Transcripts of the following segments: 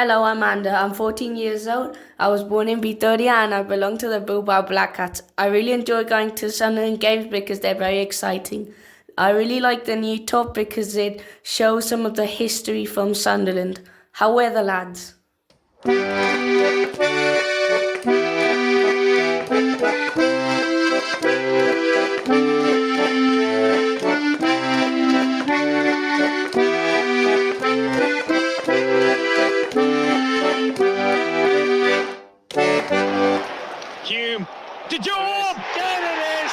Hello, Amanda. I'm 14 years old. I was born in Peterlee and I belong to the Bilbao Black Cats. I really enjoy going to Sunderland games because they're very exciting. I really like the new top because it shows some of the history from Sunderland. How are the lads? Hume to Durham. There it is.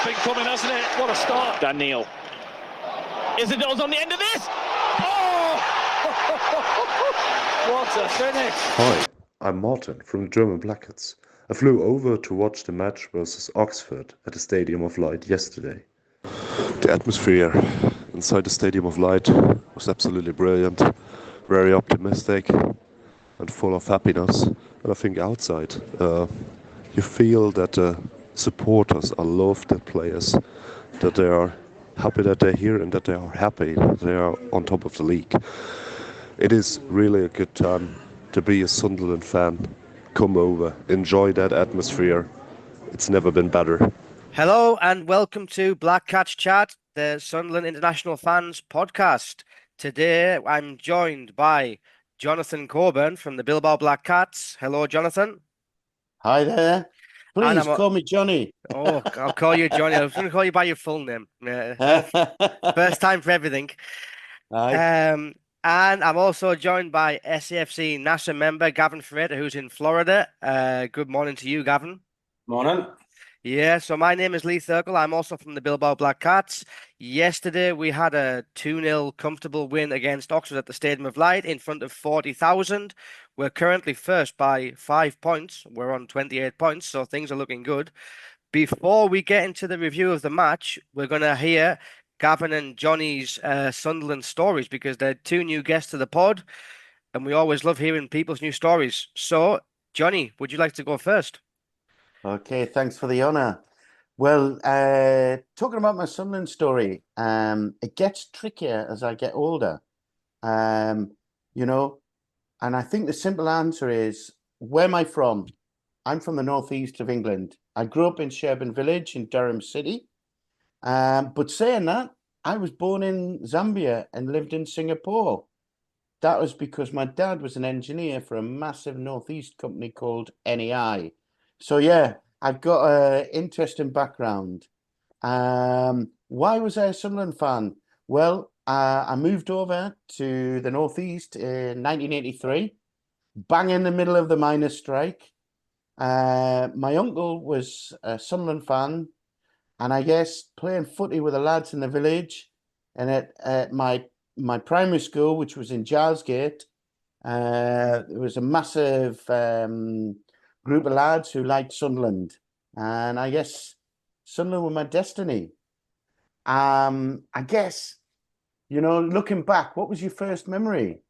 Big coming, hasn't it? What a start. Daniel. Isadore's on the end of this. Oh! What a finish. Hi, I'm Martin from the German Black Cats. I flew over to watch the match versus Oxford at the Stadium of Light yesterday. The atmosphere inside the Stadium of Light was absolutely brilliant, very optimistic and full of happiness. And I think outside you feel that the supporters are loved, the players, that they are happy that they're here and that they are happy that they are on top of the league. It is really a good time to be a Sunderland fan. Come over, enjoy that atmosphere. It's never been better. Hello and welcome to Black Cats Chat, the Sunderland International Fans podcast. Today I'm joined by Jonathan Cockburn from the Bilbao Black Cats. Hello, Jonathan. Hi there. Please And call me Johnny. Oh, I'll call you Johnny. I was going to call you by your full name. First time for everything. Hi. And I'm also joined by SAFC NASA member Gavin Frater, who's in Florida. Good morning to you, Gavin. Morning. Yeah, so my name is Lee Thirkell. I'm also from the Bilbao Black Cats. Yesterday, we had a 2-0 comfortable win against Oxford at the Stadium of Light in front of 40,000. We're currently first by 5 points. We're on 28 points, so things are looking good. Before we get into the review of the match, we're going to hear Gavin and Jonny's Sunderland stories because they're two new guests to the pod, and we always love hearing people's new stories. So, Jonny, would you like to go first? Okay, thanks for the honour. Well, talking about my Sunderland story, it gets trickier as I get older. And I think the simple answer is, where am I from? I'm from the northeast of England. I grew up in Sherburn Village in Durham City. But saying that, I was born in Zambia and lived in Singapore. That was because my dad was an engineer for a massive northeast company called NEI. So yeah, I've got an interesting background. Why was I a Sunderland fan? Well, I moved over to the northeast in 1983, bang in the middle of the miners' strike. My uncle was a Sunderland fan, and I guess playing footy with the lads in the village, and at my primary school, which was in Gilesgate, there was a massive group of lads who liked Sunderland, and I guess Sunderland were my destiny. I guess, looking back, what was your first memory?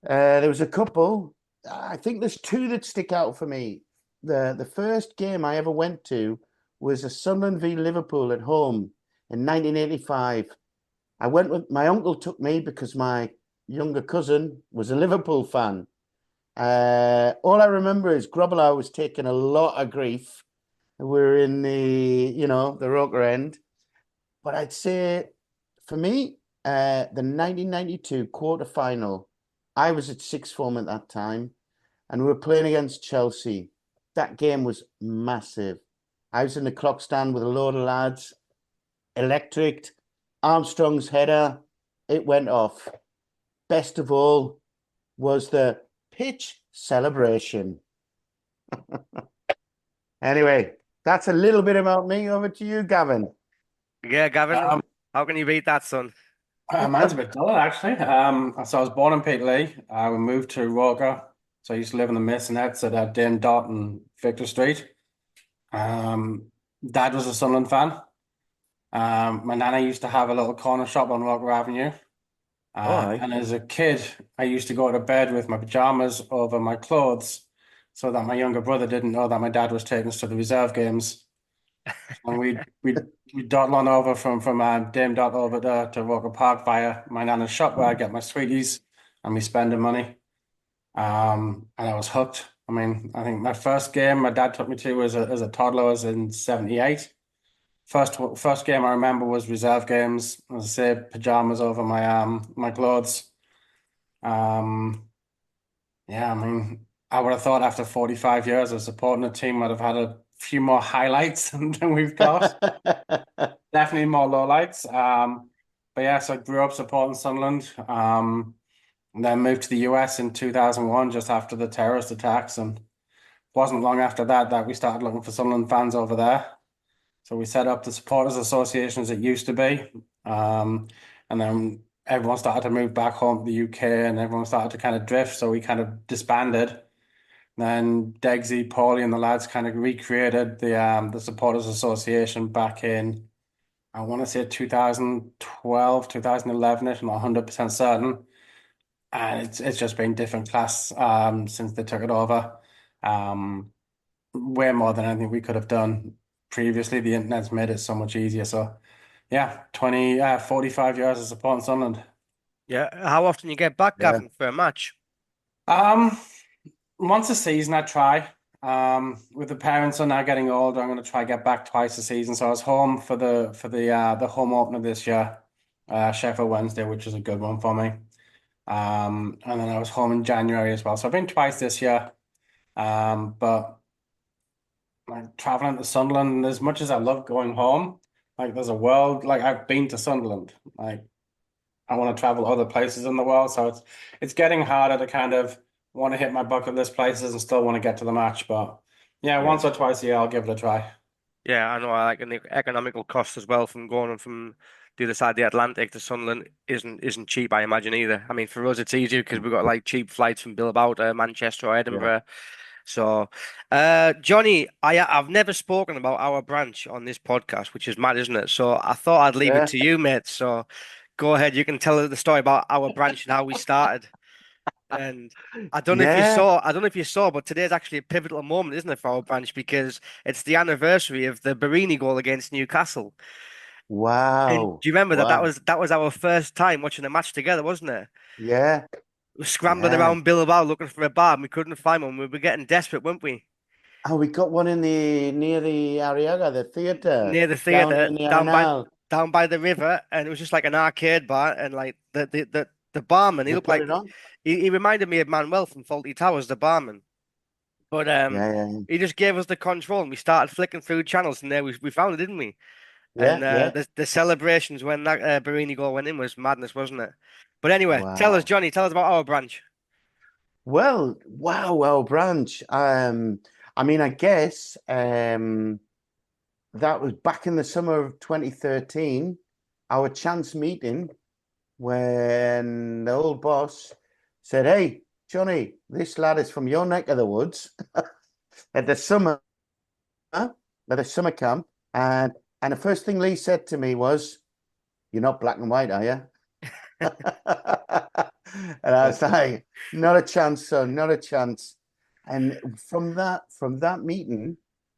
There was a couple. I think there's two that stick out for me. The first game I ever went to was a Sunderland v Liverpool at home in 1985. I went with my uncle, took me because my younger cousin was a Liverpool fan. All I remember is Grobbelaar was taking a lot of grief. We're in the Roker end. But I'd say, for me, the 1992 quarter-final, I was at sixth form at that time, and we were playing against Chelsea. That game was massive. I was in the clock stand with a load of lads, electric, Armstrong's header, it went off. Best of all was the pitch celebration. Anyway, that's a little bit about me. Over to you, Gavin. Yeah, Gavin, how can you beat that, son? Mine's a bit duller, actually. So I was born in Peterlee. We moved to Roker. So I used to live in the Masonets at Dame Dot and Victor Street. Dad was a Sunderland fan. My nana used to have a little corner shop on Roker Avenue. And as a kid, I used to go to bed with my pajamas over my clothes so that my younger brother didn't know that my dad was taking us to the reserve games. And we dawdle on over from Dame Dot over to Roker Park via my nana's shop where I get my sweeties and me spending money. And I was hooked. I mean, I think my first game my dad took me to as a toddler was in '78. First game I remember was reserve games. As I say, pajamas over my clothes. Um, yeah, I mean, I would have thought after 45 years of supporting a team, I'd have had a few more highlights than we've got. Definitely more lowlights. But yeah, so I grew up supporting Sunderland. And then moved to the US in 2001, just after the terrorist attacks, and wasn't long after that we started looking for Sunderland fans over there. So we set up the supporters association as it used to be, and then everyone started to move back home to the UK, and everyone started to kind of drift. So we kind of disbanded. Then Degsy, Paulie, and the lads kind of recreated the supporters association back in, I want to say 2012, 2011ish. I'm not 100% certain. And it's just been different class since they took it over. Um, Way more than anything we could have done previously. The internet's made it so much easier. So yeah, 45 years of supporting Sunderland. Yeah. How often you get back, Yeah. Gavin, for a match? Um, Once a season I try. With the parents are now getting older, I'm going to try get back twice a season. So I was home for the home opener this year, Sheffield Wednesday, which is a good one for me. And then I was home in January as well. So I've been twice this year. But like traveling to Sunderland, as much as I love going home, like there's a world, like I've been to Sunderland. Like I want to travel other places in the world. So it's getting harder to kind of want to hit my bucket list places and still want to get to the match. But yeah, Yeah. once or twice a year I'll give it a try. Yeah, I know. I like, and the economical cost as well from going from the other side of the Atlantic to Sunderland isn't cheap, I imagine either. I mean, for us it's easier because we've got like cheap flights from Bilbao to Manchester or Yeah. Edinburgh. So, Johnny, I've never spoken about our branch on this podcast, which is mad, isn't it? So I thought I'd leave it Yeah. to you, mate. So go ahead, you can tell the story about our branch and how we started. And Yeah. I don't know if you saw, but today's actually a pivotal moment, isn't it, for our branch because it's the anniversary of the Barini goal against Newcastle. And Wow. do you remember that Wow. that was our first time watching a match together, wasn't it? Yeah. We were scrambling Yeah. around Bilbao looking for a bar and we couldn't find one. We were getting desperate, weren't we? Oh, we got one in the near the Arriaga, the theatre Near the down theatre, in the Arenal. down by the river, and it was just like an arcade bar, and like the barman, he They looked put like it on. he reminded me of Manuel from Faulty Towers, the barman. But Yeah, yeah, he just gave us the control, and we started flicking through channels, and there we found it, didn't we? And yeah, yeah. the celebrations when that Barini goal went in was madness, wasn't it? But anyway, tell us, Wow. Johnny, tell us about our branch. Well, wow, well, Branch. I mean, I guess that was back in the summer of 2013, our chance meeting when the old boss said, "Hey, Johnny, this lad is from your neck of the woods at the summer at a summer camp." And the first thing Lee said to me was, "You're not black and white, are you?" And I was like, "Not a chance, son, not a chance." And from that meeting,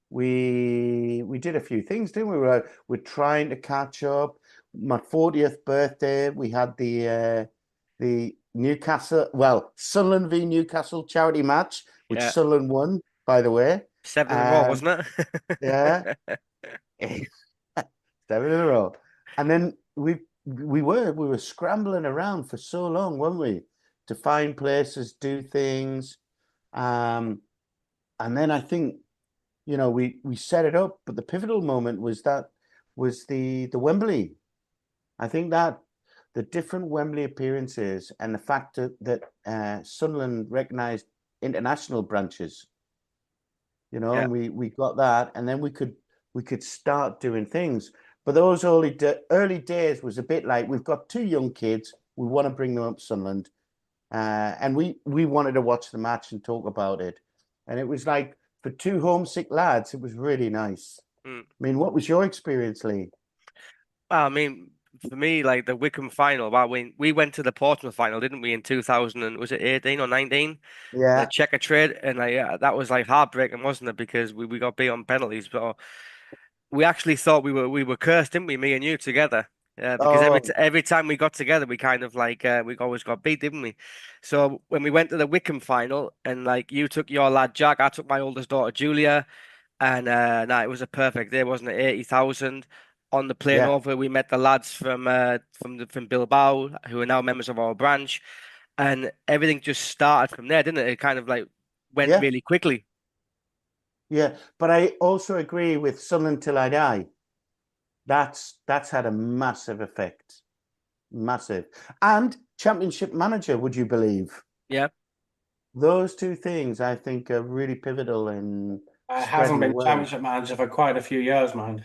we did a few things, didn't we? We're trying to catch up. My 40th birthday, we had the Newcastle, well, Sunderland v Newcastle charity match, which Yeah, Sunderland won, by the way. 7 in a row, Um, wasn't yeah, it? 7 in a row. And then we were scrambling around for so long, weren't we? To find places, do things. And then I think, we set it up, but the pivotal moment was the Wembley. I think that the different Wembley appearances and the fact that Sunderland recognised international branches, Yeah. and we got that, and then we could start doing things. But those early days was a bit like, we've got two young kids, we want to bring them up Sunderland, and we wanted to watch the match and talk about it, and it was like, for two homesick lads, it was really nice. Mm. I mean, what was your experience, Lee? Well, I mean, for me, like the Wickham final, well, we went to the Portsmouth final, didn't we, in 2000 and was it 18 or 19? The Yeah, Checker trade, and that was like heartbreaking, wasn't it? Because we got beat on penalties. But We actually thought we were cursed, didn't we? Me and you together. Because Oh, every time we got together, we kind of like we always got beat, didn't we? So when we went to the Wickham final, and like you took your lad Jack, I took my oldest daughter Julia, and no, it was a perfect day, wasn't it? 80,000 on the plane yeah, over. We met the lads from Bilbao, who are now members of our branch, and everything just started from there, didn't it? It kind of like went yeah, really quickly. yeah. But I also agree with Sunderland Till I Die. That's had a massive effect. Massive. And championship manager, would you believe? Yeah. Those two things I think are really pivotal in Hasn't spreading the been word. championship manager for quite a few years, man.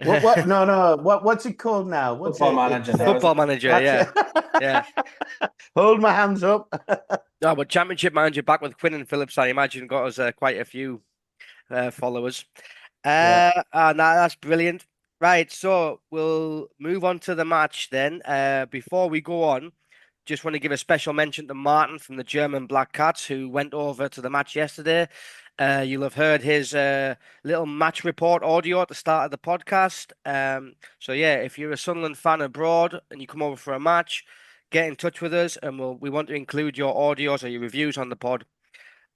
What no, what's it called now? What's Football it? manager It's now, isn't Football it? manager, that's yeah. it. Yeah. Hold my hands up. No, but championship manager back with Quinn and Phillips, I imagine, got us quite a few followers. Yeah. That's brilliant. Right, so we'll move on to the match then. Before we go on, just want to give a special mention to Martin from the German Black Cats, who went over to the match yesterday. You'll have heard his little match report audio at the start of the podcast. So yeah, if you're a Sunderland fan abroad and you come over for a match, get in touch with us, and we want to include your audios or your reviews on the pod.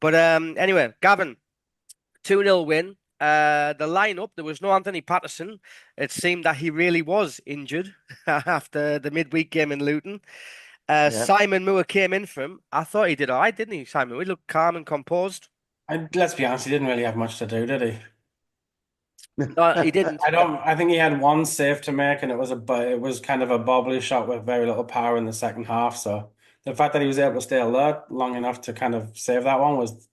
But anyway, Gavin, 2-0 win. The lineup, there was no Anthony Patterson. It seemed that he really was injured after the midweek game in Luton. Yeah. Simon Moore came in for him. I thought he did all right, didn't he, Simon? He looked calm and composed. Let's be honest, he didn't really have much to do, did he? No, he didn't. I think he had one save to make, and it was kind of a bobbly shot with very little power in the second half. So the fact that he was able to stay alert long enough to kind of save that one was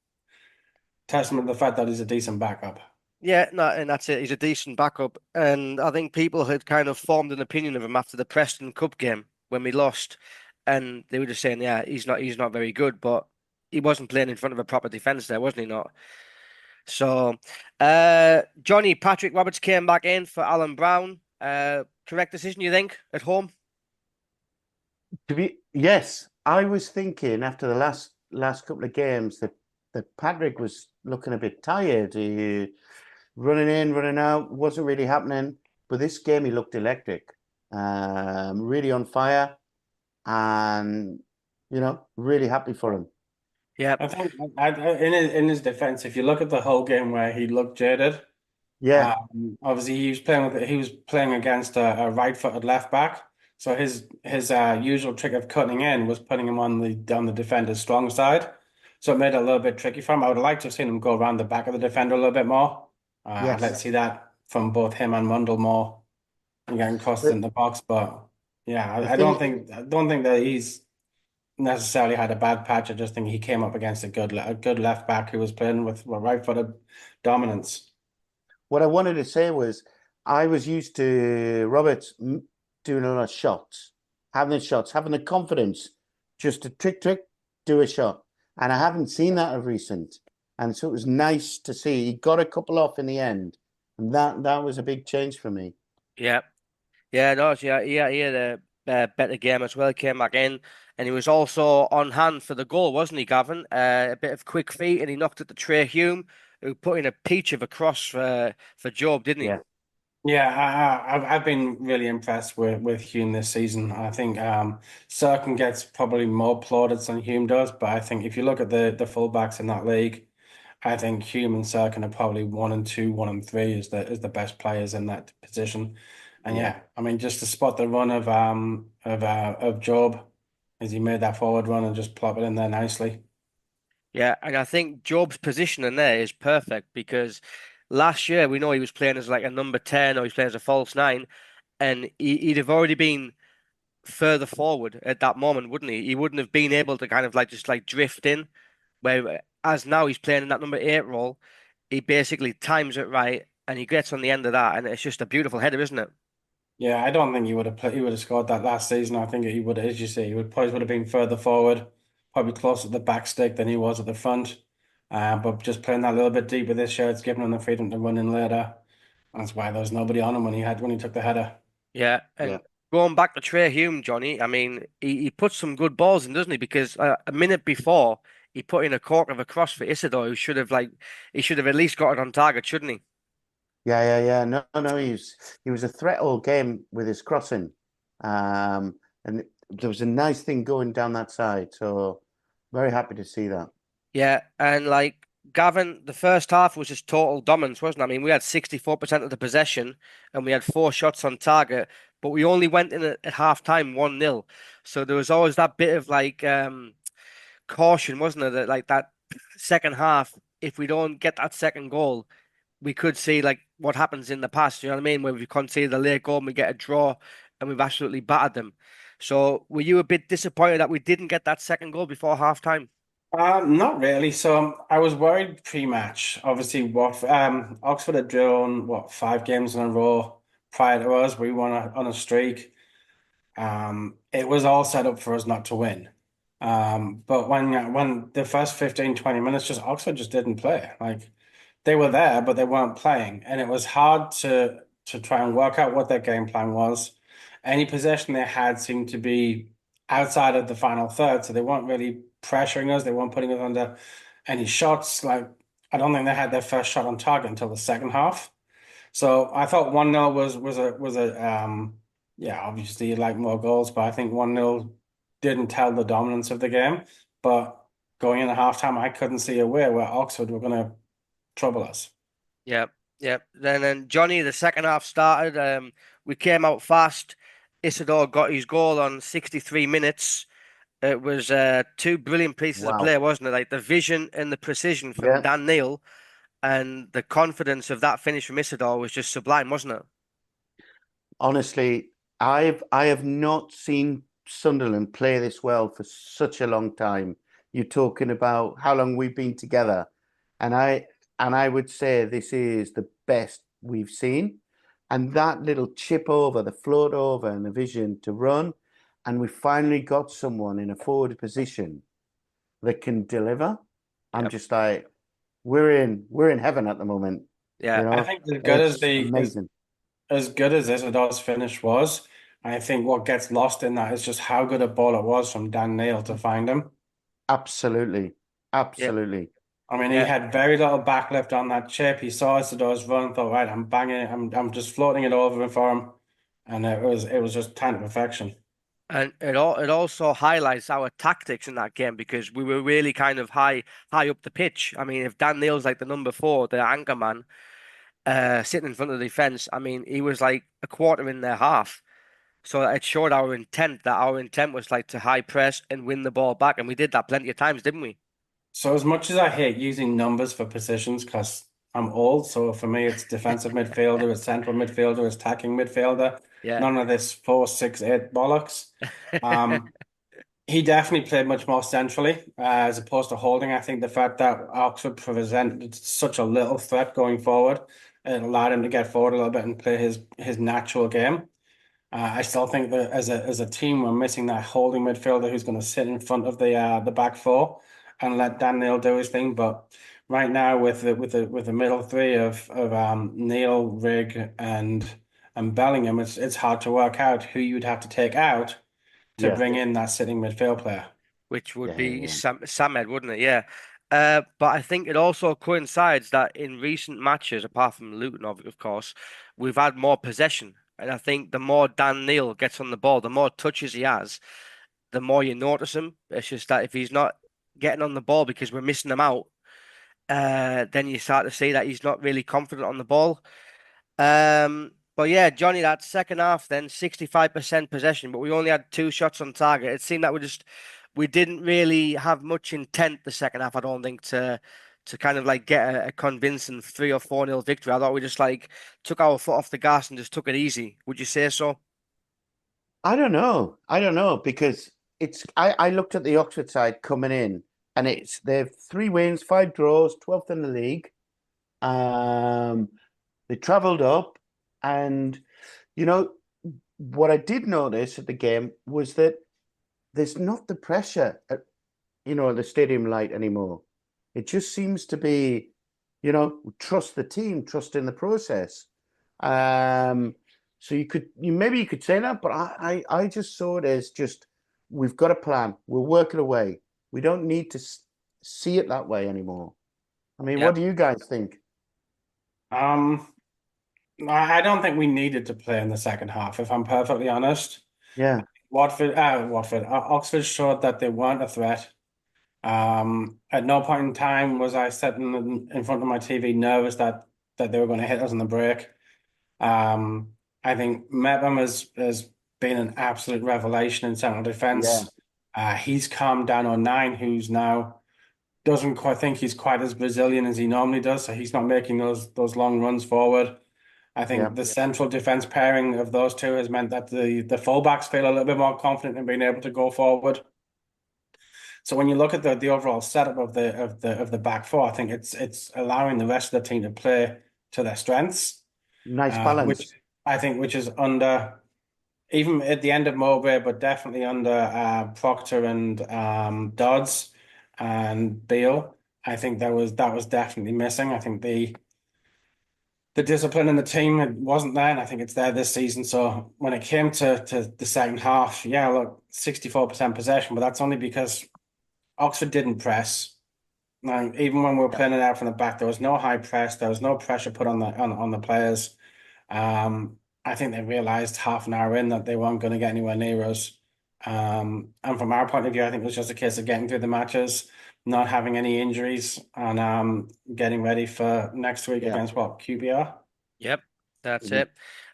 testament to the fact that he's a decent backup. Yeah, no, and that's it. He's a decent backup. And I think people had kind of formed an opinion of him after the Preston Cup game when we lost. And they were just saying, yeah, he's not very good, but he wasn't playing in front of a proper defence there, wasn't he not? So, Johnny, Patrick Roberts came back in for Alan Brown. Correct decision, you think, at home? Yes, I was thinking after the last couple of games that Patrick was looking a bit tired. He running in, running out, wasn't really happening. But this game, he looked electric, really on fire, and really happy for him. Yeah, I think in his defense, if you look at the whole game where he looked jaded, Yeah, obviously he was playing against a right-footed left back. So his usual trick of cutting in was putting him on the defender's strong side. So it made it a little bit tricky for him. I would like to have seen him go around the back of the defender a little bit more. I'd like to yes. see that from both him and Mundle more and getting crossed in The, the box. But yeah, the I don't thing, think that he's necessarily had a bad patch. I just think he came up against a good left back who was playing with right-footed dominance. what I wanted to say was, I was used to Roberts doing a lot of shots, having the confidence just to trick, do a shot. And I haven't seen that of recent. And so it was nice to see. He got a couple off in the end. And that was a big change for me. yeah. Yeah, no, yeah, he had a better game as well. He came back in, and he was also on hand for the goal, wasn't he, Gavin? A bit of quick feet, and he knocked it to Trey Hume, who put in a peach of a cross for Job, didn't he? Yeah. Yeah, I've been really impressed with Hume this season. I think Serkin gets probably more plaudits than Hume does, but I think if you look at the fullbacks in that league, I think Hume and Serkin are probably 1 and 2, 1 and 3 is the best players in that position. And Yeah. yeah, I mean just to spot the run of Job as he made that forward run and just plop it in there nicely. Yeah, and I think Job's positioning there is perfect because last year we know he was playing as like a number 10 or he's playing as a false nine, and he'd have already been further forward at that moment, wouldn't he? He wouldn't have been able to kind of like just like drift in. Where as now he's playing in that number 8 role, he basically times it right and he gets on the end of that, and it's just a beautiful header, isn't it? Yeah, I don't think he would have scored that last season. I think he would, as you say, would have been further forward, probably closer to the back stick than he was at the front. But just playing that little bit deeper this year, it's given him the freedom to run in later. That's why there was nobody on him when he took the header. Yeah, Yeah. and going back to Trey Hume, Johnny, I mean, he puts some good balls in, doesn't he? Because a minute before he put in a cork of a cross for Isidore, who should have at least got it on target, shouldn't he? Yeah. No, he was a threat all game with his crossing. And there was a nice thing going down that side. So very happy to see that. Yeah, and like Gavin, the first half was just total dominance, wasn't it? I mean, we had 64% of the possession and we had 4 shots on target, but we only went in at half time 1-0. So there was always that bit of like caution, wasn't there? That like that second half, if we don't get that second goal, we could see like what happens in the past, you know what I mean? Where we've conceded a late goal and we get a draw and we've absolutely battered them. So were you a bit disappointed that we didn't get that second goal before half time? Not really. So I was worried pre-match. Obviously, what Oxford had drawn what 5 games in a row prior to us. We won on a streak. It was all set up for us not to win. But when the first 15, 20 minutes, just Oxford just didn't play. Like they were there, but they weren't playing, and it was hard to try and work out what their game plan was. Any possession they had seemed to be outside of the final third, so they weren't really pressuring us. They weren't putting us under any shots. Like I don't think they had their first shot on target until the second half. So I thought 1-0 was a yeah, obviously you'd like more goals, but I think 1-0 didn't tell the dominance of the game. But going into halftime, I couldn't see a way where Oxford were going to trouble us. Yep, yep. Then Johnny, the second half started. We came out fast. Isidore got his goal on 63 minutes. It was two brilliant pieces of Wow. play, wasn't it? Like the vision and the precision from Yeah. Dan Neil, and the confidence of that finish from Isidore was just sublime, wasn't it? Honestly, I have not seen Sunderland play this well for such a long time. You're talking about how long we've been together, and I would say this is the best we've seen. And that little chip over, the float over, and the vision to run, and we finally got someone in a forward position that can deliver. I'm Yep. just like, we're in heaven at the moment. Yeah. I think as good as It's the amazing. as good as Isidore's finish was, I think what gets lost in that is just how good a ball it was from Dan Neil to find him. Absolutely, Yeah. absolutely. I mean, he Yeah. had very little backlift on that chip. He saw Isidore's run, thought, right, I'm banging, I'm just floating it over for him, and it was just time to perfection. And it also highlights our tactics in that game because we were really kind of high up the pitch. I mean, if Dan Neil's like the number four, the anchor man, sitting in front of the defense, I mean, he was like a quarter in their half. So it showed our intent that our intent was like to high press and win the ball back, and we did that plenty of times, didn't we? So as much as I hate using numbers for positions because I'm old, so for me it's defensive midfielder, it's central midfielder, it's attacking midfielder. Yeah. None of this 4-6-8 bollocks. Um, he definitely played much more centrally as opposed to holding. I think the fact that Oxford presented such a little threat going forward, it allowed him to get forward a little bit and play his natural game. I still think that as a team, we're missing that holding midfielder who's going to sit in front of the back four and let Dan Neil do his thing. But right now, with the middle three of Neil, Rigg, and Bellingham, it's hard to work out who you'd have to take out to Yeah, bring in that sitting midfield player. Which would be yeah. Samed, wouldn't it? Yeah. But I think it also coincides that in recent matches, apart from Luton, of course, we've had more possession. And I think the more Dan Neil gets on the ball, the more touches he has, the more you notice him. It's just that if he's not getting on the ball because we're missing him out, then you start to see that he's not really confident on the ball. But yeah, Johnny, that second half, then 65% possession, but we only had 2 shots on target. It seemed that we didn't really have much intent the second half, I don't think, to kind of like get a convincing 3 or 4 nil victory. I thought we just like took our foot off the gas and just took it easy. Would you say so? I don't know. I don't know because I looked at the Oxford side coming in and they've 3 wins, 5 draws, 12th in the league. They travelled up and you know what I did notice at the game was that there's not the pressure at the stadium light anymore. It just seems to be, trust the team, trust in the process. So maybe you could say that, but I just saw it as just we've got a plan. We'll work it away. We don't need to see it that way anymore. I mean, Yeah. what do you guys think? Um, I don't think we needed to play in the second half, if I'm perfectly honest. Yeah, Oxford showed that they weren't a threat. At no point in time was I sitting in front of my TV nervous that they were going to hit us on the break. I think Mepham has been an absolute revelation in central yeah, defence. He's calmed down O'Nien, who's now doesn't quite think he's quite as Brazilian as he normally does, so he's not making those long runs forward. I yeah, think the central defence pairing of those two has meant that the fullbacks feel a little bit more confident in being able to go forward. So when you look at the overall setup of the back four, I think it's allowing the rest of the team to play to their strengths, nice which balance. I think which is under even at the end of Mowbray, but definitely under Proctor and Dodds and Beale. I think that was definitely missing. I think the discipline in the team it wasn't there, and I think it's there this season. So when it came to the second half, yeah, look, 64% possession, but that's only because Oxford didn't press. Now, even when we were Yeah, playing it out from the back, there was no high press. There was no pressure put on the players. I think they realised half an hour in that they weren't going to get anywhere near us. And from our point of view, I think it was just a case of getting through the matches, not having any injuries, and getting ready for next week yeah. against what, QBR? Yep, that's Mhm.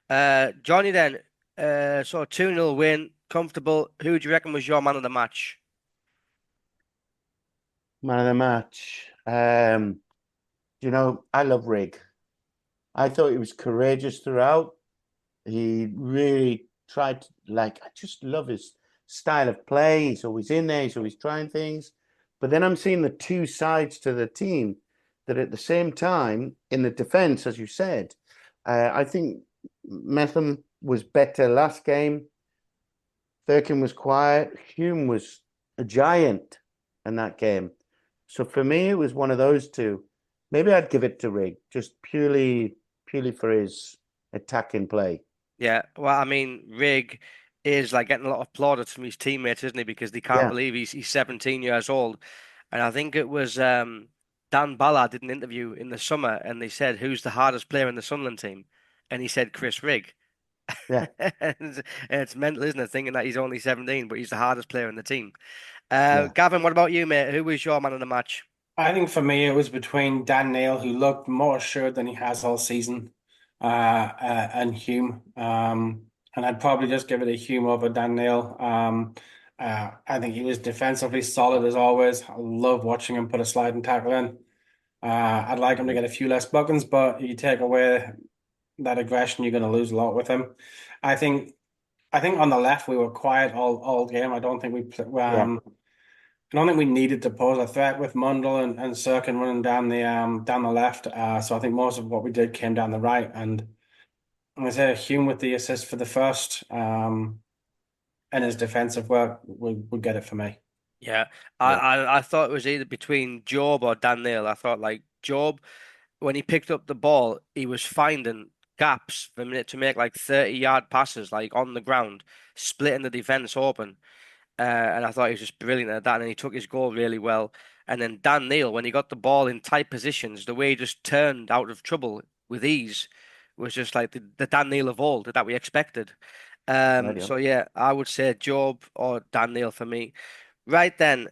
it. Johnny then, so 2-0 win, comfortable. Who do you reckon was your man of the match? Man of the match. I love Rig. I thought he was courageous throughout. He really tried to, I just love his style of play. He's always in there, he's always trying things. But then I'm seeing the two sides to the team that at the same time, in the defense, as you said, I think Metham was better last game. Thirkell was quiet. Hume was a giant in that game. So for me, it was one of those two. Maybe I'd give it to Rig, just purely for his attacking play. Yeah, well, I mean, Rig is like getting a lot of plaudits from his teammates, isn't he? Because they can't Yeah, believe he's 17 years old. And I think it was Dan Ballard did an interview in the summer and they said, who's the hardest player in the Sunderland team? And he said Chris Rigg. yeah, And it's mental, isn't it? Thinking that he's only 17, but he's the hardest player in the team. yeah. Gavin, what about you, mate? Who was your man of the match? I think for me, it was between Dan Neil, who looked more assured than he has all season, and Hume. And I'd probably just give it a Hume over Dan Neil. I think he was defensively solid as always. I love watching him put a sliding tackle in. I'd like him to get a few less bookings, but you take away that aggression, you're going to lose a lot with him. I think. I think on the left we were quiet all game. Yeah. I don't think we needed to pose a threat with Mundell and Sirkin running down the left. So I think most of what we did came down the right, and I say Hume with the assist for the first, and his defensive work would get it for me. Yeah, Yeah. I thought it was either between Job or Dan Neil. I thought like Job, when he picked up the ball, he was finding gaps for a minute to make like 30-yard passes, like on the ground, splitting the defense open. And I thought he was just brilliant at that, and he took his goal really well. And then Dan Neil, when he got the ball in tight positions, the way he just turned out of trouble with ease was just like the Dan Neil of old that we expected. Right. Yeah. So yeah, I would say Job or Dan Neil for me. Right then,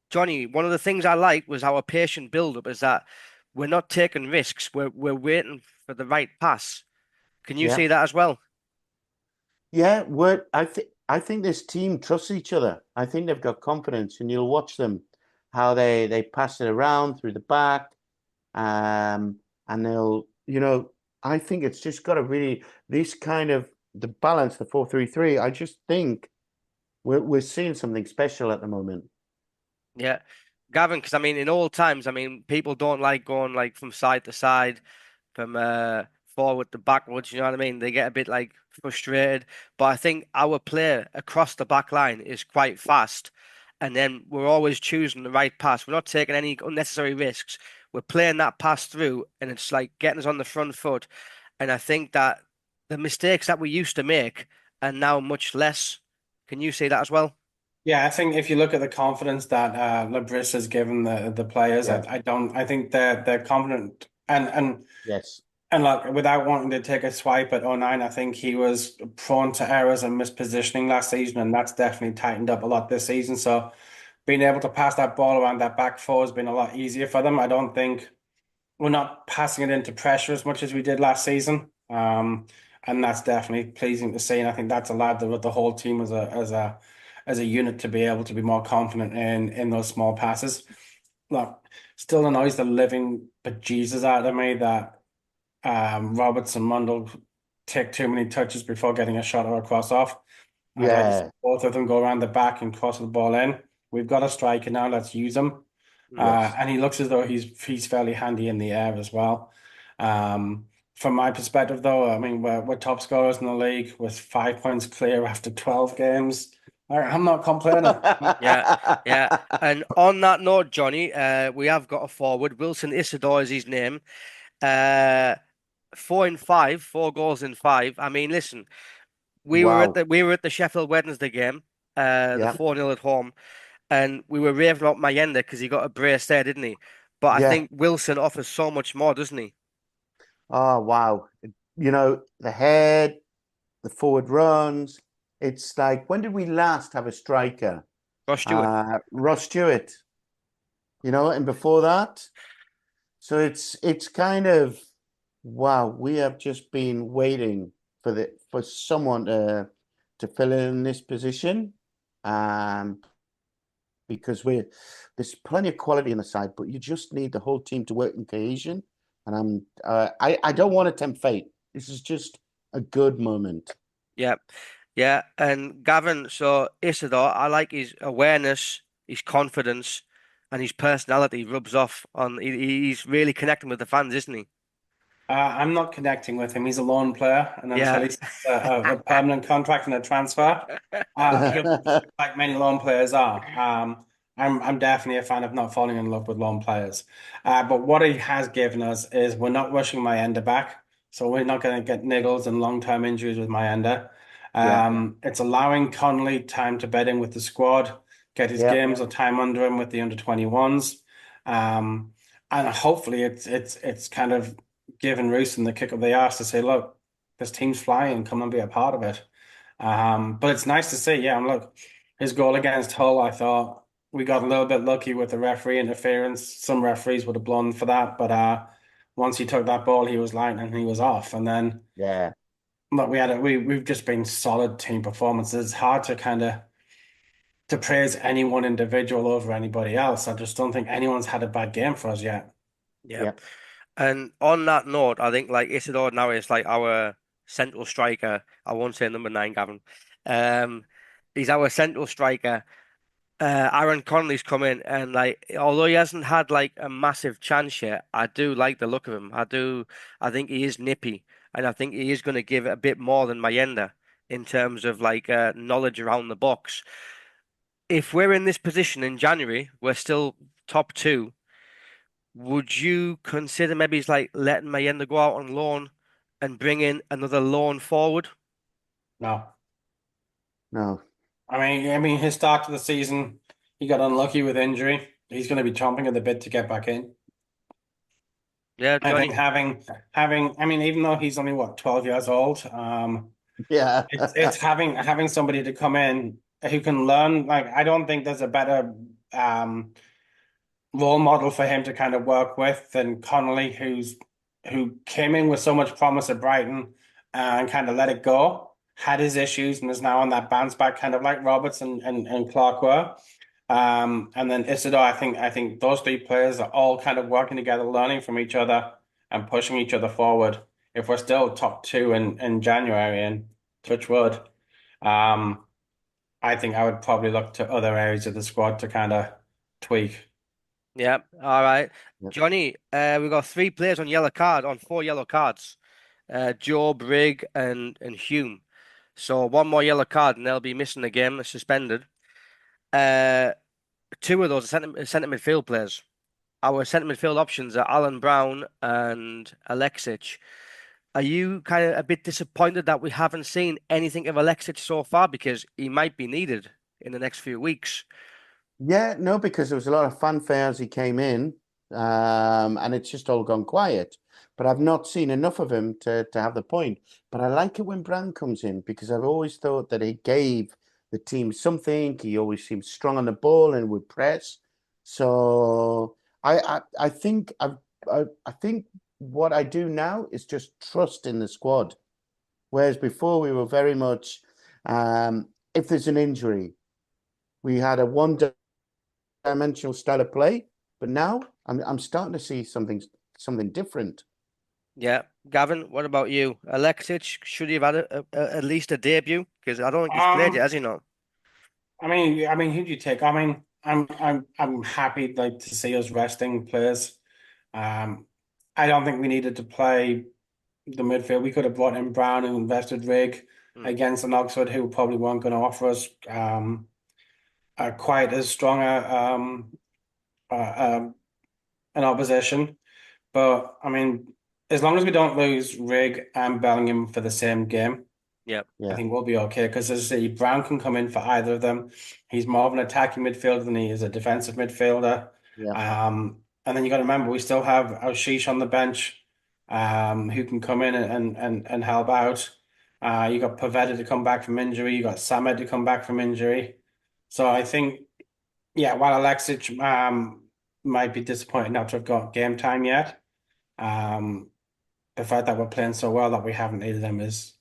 Johnny, one of the things I liked was our patient build-up is that we're not taking risks. We're waiting for the right pass. Can you Yeah. see that as well? Yeah. I think this team trusts each other. I think they've got confidence, and you'll watch them how they pass it around through the back, and they'll I think it's just got to really this kind of the balance, the 4-3-3. I just think we're seeing something special at the moment. Yeah, Gavin, because I mean, in old times, I mean, people don't like going like from side to side, from forward to backwards. You know what I mean? They get a bit like frustrated. But I think our play across the back line is quite fast, and then we're always choosing the right pass. We're not taking any unnecessary risks. We're playing that pass through, and it's like getting us on the front foot. And I think that the mistakes that we used to make are now much less. Can you see that as well? Yeah, I think if you look at the confidence that Labris has given the players, Yeah. I think they're confident and Yes. And like, without wanting to take a swipe at '09, I think he was prone to errors and mispositioning last season, and that's definitely tightened up a lot this season. So being able to pass that ball around that back four has been a lot easier for them. I don't think we're not passing it into pressure as much as we did last season. And that's definitely pleasing to see. And I think that's allowed the whole team as a unit to be able to be more confident in those small passes. Look, still annoys the living bejesus out of me that Roberts and Mundell take too many touches before getting a shot or a cross off. I'd like to see Yeah, both of them go around the back and cross the ball in. We've got a striker now, let's use him. yes. And he looks as though he's fairly handy in the air as well. From my perspective, though, I mean, we're top scorers in the league with 5 points clear after 12 games. I'm not complaining. Yeah. And on that note, Johnny, we have got a forward. Wilson Isidore is his name. 4 in 5, 4 goals in 5. I mean, listen, Wow. we were at the Sheffield Wednesday game, the Yeah. 4-0 at home, and we were raving about Mayenda because he got a brace there, didn't he? But I Yeah. think Wilson offers so much more, doesn't he? Oh, wow. You know, the head, the forward runs. It's like, when did we last have a striker? Ross Stewart. Ross Stewart, and before that. So it's kind of, wow, we have just been waiting for someone to fill in this position. Because there's plenty of quality in the side, but you just need the whole team to work in cohesion. And I don't want to tempt fate. This is just a good moment. Yeah. Yeah. And Gavin, so Isidore, I like his awareness, his confidence, and his personality rubs off on he's really connecting with the fans, isn't he? I'm not connecting with him. He's a loan player, and until Yeah. he's a permanent contract and a transfer, he'll, like many loan players are. I'm definitely a fan of not falling in love with loan players. But what he has given us is we're not rushing Mayenda back, so we're not going to get niggles and long-term injuries with Mayenda. Yeah, It's allowing Connolly time to bed in with the squad, get his yeah, games or time under him with the under 21s. And hopefully it's kind of giving Rooston the kick up the arse to say, look, this team's flying, come and be a part of it. But it's nice to see, yeah, and look, his goal against Hull, I thought we got a little bit lucky with the referee interference. Some referees would have blown for that, but once he took that ball, he was light and he was off. And then yeah. look, we've just been solid team performances. It's hard to kind of to praise any one individual over anybody else. I just don't think anyone's had a bad game for us yet. Yeah. Yeah. And on that note, I think like Isidore now is like our central striker. I won't say number 9, Gavin. Um, he's our central striker. Aaron Connolly's come in and like although he hasn't had like a massive chance yet, I do like the look of him. I think he is nippy and I think he is going to give it a bit more than Mayenda in terms of like knowledge around the box. If we're in this position in January, we're still top 2. Would you consider maybe it's like letting Mayenda go out on loan and bring in another loan forward? No. No. I mean, his start to the season, he got unlucky with injury. He's going to be chomping at the bit to get back in. Yeah, I think Johnny. I mean, even though he's only what 12 years old, Yeah. it's having somebody to come in who can learn. Like, I don't think there's a better role model for him to kind of work with than Connolly, who came in with so much promise at Brighton and kind of let it go, had his issues, and is now on that bounce back, kind of like Roberts and Clark were. And then Isidore, I think those three players are all kind of working together, learning from each other and pushing each other forward. If we're still top 2 in January and touch wood, I think I would probably look to other areas of the squad to kind of tweak. Yeah, all right. Yep. Johnny, we've got 3 players on 4 yellow cards. Job, Rigg, and Hume. So one more yellow card and they'll be missing the game, suspended. 2 of those are centre midfield players. Our centre midfield options are Alan Brown and Alexic. Are you kind of a bit disappointed that we haven't seen anything of Alexic so far because he might be needed in the next few weeks? Yeah, no, because there was a lot of fanfare as he came in. and it's just all gone quiet. But I've not seen enough of him to have the point. But I like it when Brown comes in because I've always thought that he gave the team something. He always seemed strong on the ball and would press. So I think I think what I do now is just trust in the squad. Whereas before we were very much, if there's an injury, we had a one-dimensional style of play. But now I'm starting to see something different. Yeah, Gavin, what about you? Alexic, should he have had at least a debut? Because I don't think he's played yet, has he not? I mean, who do you take? I mean, I'm happy like to see us resting players. Um, I don't think we needed to play the midfield. We could have brought in Brown and invested Rig against an Oxford who probably weren't going to offer us quite as strong an opposition. But I mean, as long as we don't lose Rig and Bellingham for the same game, Yeah. I think we'll be okay. Because as I say, Brown can come in for either of them. He's more of an attacking midfielder than he is a defensive midfielder. Yeah. And then you got to remember we still have Ashish on the bench, who can come in and help out. You got Pavetta to come back from injury. You got Samet to come back from injury. So I think, yeah, while Alexic might be disappointed not to have got game time yet, the fact that we're playing so well that we haven't needed him is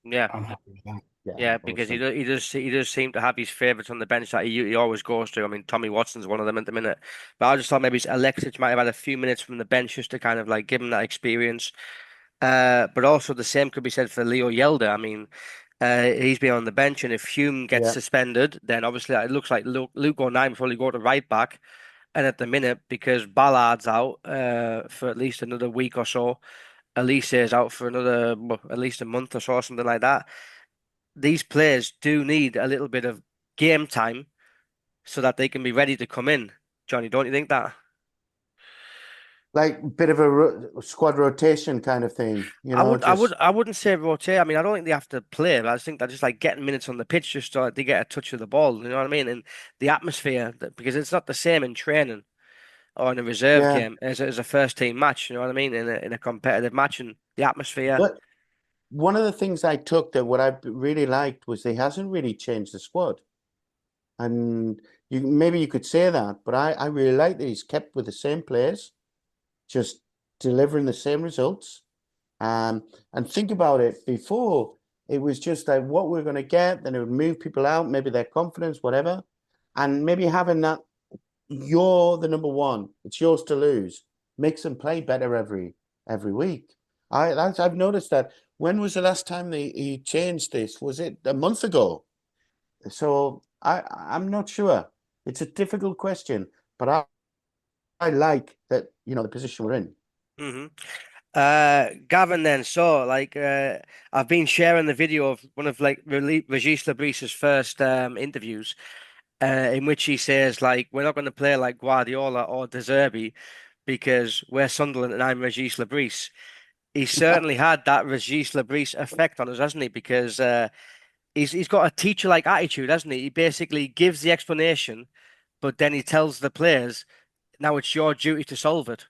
Yeah. I'm happy with that. Yeah, because awesome. he does seem to have his favourites on the bench that he always goes to. I mean, Tommy Watson's one of them at the minute. But I just thought maybe Alexic might have had a few minutes from the bench just to kind of like give him that experience. But also the same could be said for Leo Yelder. I mean, he's been on the bench, and if Hume gets Yeah. suspended, then obviously it looks like Luke O'Neill will probably go to right back. And at the minute, because Ballard's out for at least another week or so, Elise is out for another at least a month or so, something like that. These players do need a little bit of game time so that they can be ready to come in. Johnny, don't you think that? Like a bit of a squad rotation kind of thing, you know, I wouldn't say rotate. I mean, I don't think they have to play, but I just think they're just like getting minutes on the pitch just so they get a touch of the ball. You know what I mean? And the atmosphere, because it's not the same in training or in a reserve yeah. game as a first team match. You know what I mean? In a competitive match, and the atmosphere. But one of the things I took that what I really liked was he hasn't really changed the squad. And maybe you could say that, but I really like that he's kept with the same players, just delivering the same results. And think about it, before it was just like what we're going to get, then it would move people out, maybe their confidence, whatever. And maybe having that, you're the number one, it's yours to lose, makes them play better every week. I've noticed that. When was the last time he changed this? Was it a month ago? So I'm not sure. It's a difficult question, but I like that, you know, the position we're in. Mm-hmm. Gavin, then, so like I've been sharing the video of one of like Regis Lebris's first interviews, in which he says like we're not going to play like Guardiola or De Zerbi because we're Sunderland and I'm Regis Lebris. He certainly had that Regis Lebris effect on us, hasn't he? Because he's got a teacher-like attitude, hasn't he? He basically gives the explanation, but then he tells the players, "Now it's your duty to solve it."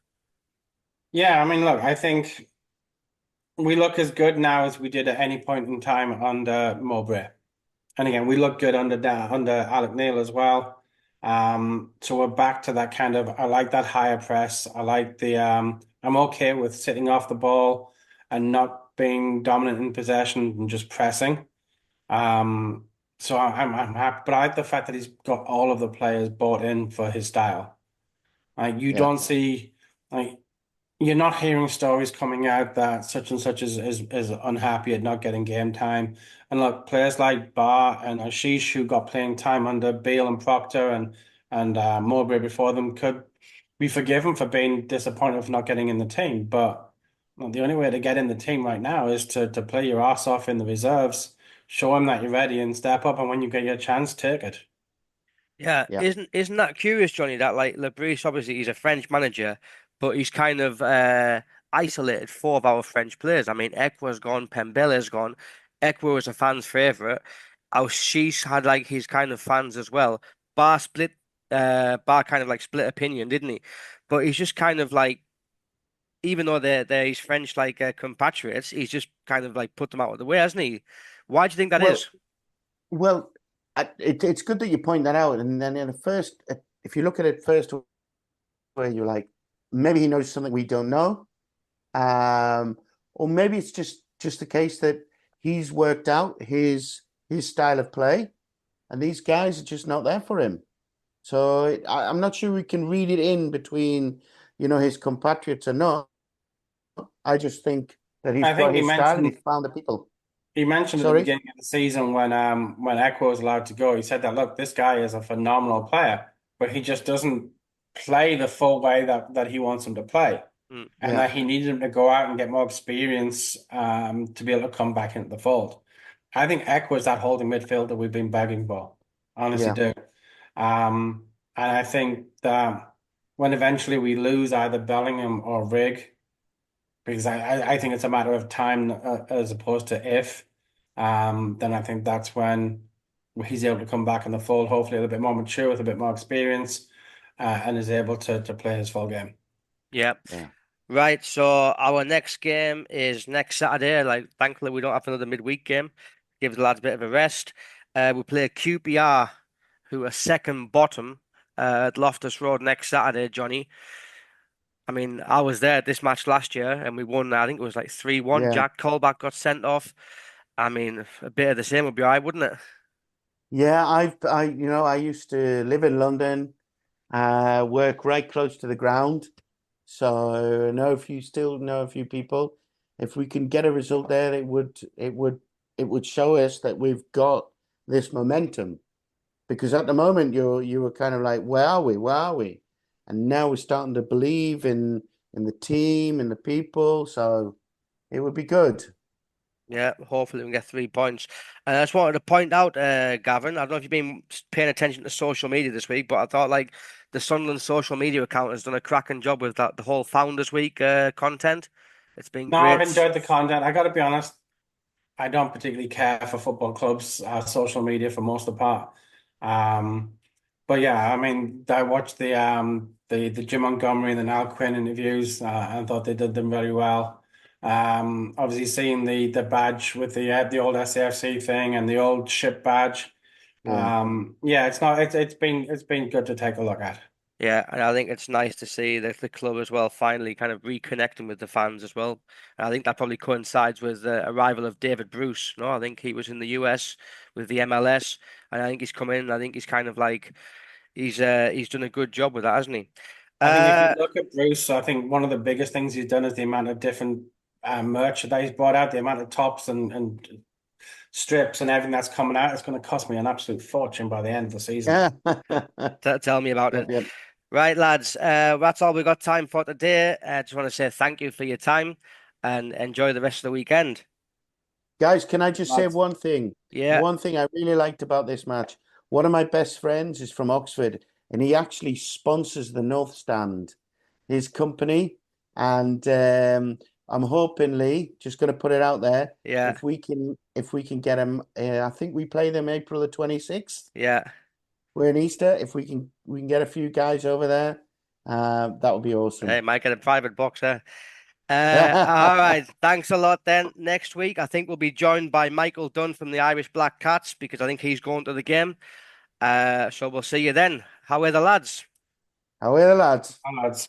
Yeah, I mean, look, I think we look as good now as we did at any point in time under Mowbray. And again, we look good under Alec Neil as well. So we're back to that kind of, I like that higher press. I like I'm okay with sitting off the ball and not being dominant in possession and just pressing. So I'm happy, but I like the fact that he's got all of the players bought in for his style. Like you Yeah. don't see, like you're not hearing stories coming out that such and such is unhappy at not getting game time. And look, players like Barr and Ashish, who got playing time under Beale and Proctor and Mowbray before them, could be forgiven for being disappointed for not getting in the team. But well, the only way to get in the team right now is to play your ass off in the reserves, show them that you're ready, and step up. And when you get your chance, take it. Yeah, Yeah. isn't that curious, Johnny? That like Lebris, obviously he's a French manager, but he's kind of isolated four of our French players. I mean, Ekwa's gone, Pembele's gone. Ekwa was a fan's favorite. Our Sheesh had like his kind of fans as well. Bar split bar kind of like split opinion, didn't he? But he's just kind of like, even though they're his French like compatriots, he's just kind of like put them out of the way, hasn't he? Why do you think that is? Well, it's good that you point that out. And then in the first, if you look at it first, where you're like, maybe he knows something we don't know, or maybe it's just the case that he's worked out his style of play, and these guys are just not there for him. So I'm not sure we can read it in between, his compatriots or not. I just think that he's got his style and he's found the people. He mentioned at the beginning of the season when Echo was allowed to go, he said that, look, this guy is a phenomenal player, but he just doesn't play the full way that he wants him to play. And that he needed him to go out and get more experience to be able to come back into the fold. I think Echo is that holding midfielder we've been begging for. Honestly do. And I think that when eventually we lose either Bellingham or Rig, because I think it's a matter of time as opposed to if, then I think that's when he's able to come back in the fold, hopefully a little bit more mature with a bit more experience, and is able to play his full game. Yeah. Right, so our next game is next Saturday. Like, thankfully, we don't have another midweek game. Give the lads a bit of a rest. We play QPR, who are second bottom at Loftus Road next Saturday, Johnny. I mean, I was there at this match last year, and we won. I think it was like 3-1. Yeah. Jack Colback got sent off. I mean, a bit of the same would be all right, wouldn't it? Yeah, I used to live in London, work right close to the ground. So still know a few people. If we can get a result there, it would show us that we've got this momentum. Because at the moment you were kind of like, where are we? And now we're starting to believe in the team and the people. So it would be good. Yeah, hopefully we can get 3 points. And I just wanted to point out, Gavin, I don't know if you've been paying attention to social media this week, but I thought like the Sunderland social media account has done a cracking job with the whole Founders Week content. It's been great. I've enjoyed the content. I got to be honest, I don't particularly care for football clubs' social media for most of the part. But yeah, I mean, I watched the Jim Montgomery and the Niall Quinn interviews, and thought they did them very well. Obviously seeing the badge with the old SAFC thing and the old ship badge. It's been good to take a look at. Yeah, and I think it's nice to see that the club as well finally kind of reconnecting with the fans as well. And I think that probably coincides with the arrival of David Bruce. No, I think he was in the US with the MLS, and I think he's come in. And I think he's kind of like he's done a good job with that, hasn't he? I think if you look at Bruce, I think one of the biggest things he's done is the amount of different merch that he's brought out, the amount of tops and strips and everything that's coming out. It's going to cost me an absolute fortune by the end of the season. Tell me about it. Yep. Right, lads, that's all we've got time for today. I just want to say thank you for your time and enjoy the rest of the weekend. Guys, can I just say one thing? Yeah. One thing I really liked about this match. One of my best friends is from Oxford, and he actually sponsors the North Stand, his company. And I'm hoping, Lee, just going to put it out there. Yeah. If we can get him, I think we play them April the 26th. Yeah. We're in Easter. If we can get a few guys over there, that would be awesome. Hey, might get a private box there. All right. Thanks a lot then. Next week, I think we'll be joined by Michael Dunn from the Irish Black Cats because I think he's going to the game. So we'll see you then. How are the lads? How are the lads? Hi, lads.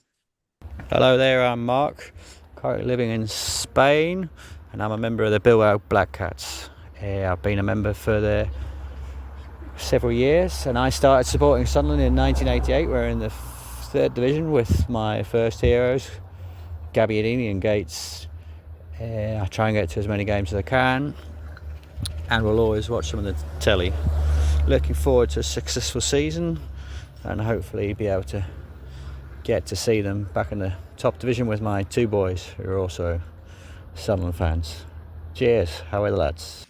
Hello there, I'm Mark, currently living in Spain, and I'm a member of the Bilbao Black Cats. I've been a member for several years, and I started supporting Sunderland in 1988. We're in the third division with my first heroes, Gabbiadini and Gates. I try and get to as many games as I can, and we'll always watch them on the telly. Looking forward to a successful season, and hopefully be able to get to see them back in the top division with my two boys who are also Sunderland fans. Cheers, how are the lads?